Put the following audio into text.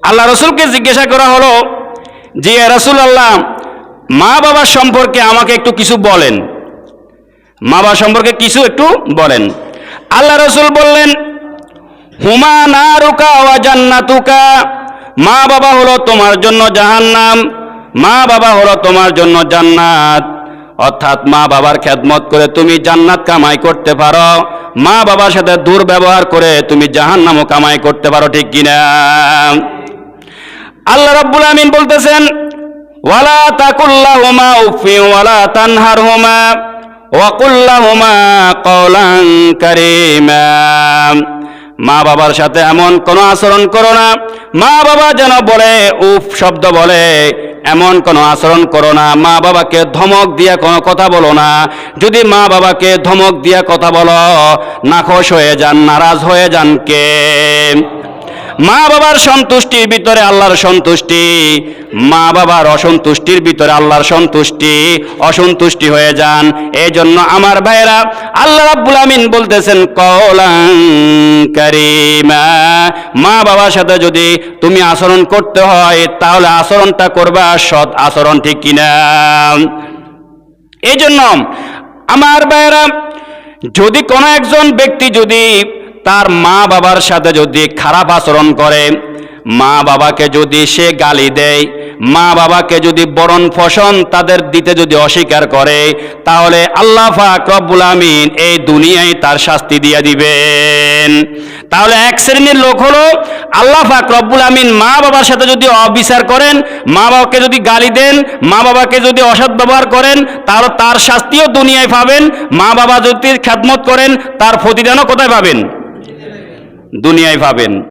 আল্লাহ রসুলকে জিজ্ঞাসা করা হলো যে রাসূলুল্লাহ, মা বাবা সম্পর্কে আমাকে একটু কিছু বলেন, মা বাবা সম্পর্কে কিছু একটু বলেন। আল্লাহ রসুল বললেন, হুমা নারুকা ওয়া জান্নাতুকা, মা বাবা হলো তোমার জন্য জাহান্নাম, মা বাবা হলো তোমার জন্য জান্নাত। অর্থাৎ মা বাবার খেদমত করে তুমি জান্নাত কামাই করতে পারো, মা বাবার সাথে দুর্ব্যবহার করে তুমি জাহান্নামও কামাই করতে পারো, ঠিক কিনা? আল্লাহ রাব্বুল আমিন বলতেছেন, ওয়ালা তাকুল্লাহুমা উফিন ওয়ালা তানহারহুমা ওয়া কুল্লাহুমা কওলান কারীমা, মা বাবার সাথে এমন কোনো আচরণ করো না, মা বাবা যেন বলে উফ শব্দ বলে এমন কোনো আচরণ করো না, মা বাবাকে ধমক দিয়া কোনো কথা বলো না। যদি মা বাবাকে ধমক দিয়া কথা বলো, নাখোশ হয়ে যান, নারাজ হয়ে যান কে? মা বাবার সন্তুষ্টির ভিতরে আল্লাহর সন্তুষ্টি, মা বাবার অসন্তুষ্টির ভিতরে আল্লাহর সন্তুষ্টি, অসন্তুষ্টি হয়ে যান। এই জন্য আমার ভাইরা, আল্লাহ রাব্বুল আমিন বলতেছেন কওলান কারীমা, মা বাবার সাথে যদি তুমি আচরণ করতে হয় তাহলে আচরণটা করবা সৎ আচরণ, ঠিক কিনা? এই জন্য আমার ভাইরা, যদি কোনো একজন ব্যক্তি যদি তার মা বাবার সাথে যদি খারাপ আচরণ করে, মা বাবাকে যদি সে গালি দেয়, মা বাবাকে যদি বরণ পোষণ তাদের দিতে যদি অস্বীকার করে, তাহলে আল্লাহ পাক রব্বুল আমিন এই দুনিয়ায় তার শাস্তি দিয়ে দিবেন। তাহলে এক শ্রেণীর লোক হলো আল্লাহ পাক রব্বুল আমিন মা বাবার সাথে যদি অবিচার করেন, মা বাবাকে যদি গালি দেন, মা বাবাকে যদি অসৎ ব্যবহার করেন, তাহলে তার শাস্তিও দুনিয়ায় পাবেন। মা বাবা যদি খেদমত করেন, তার প্রতিদানও কোথায় পাবেন? দুনিয়ায় পাবেন।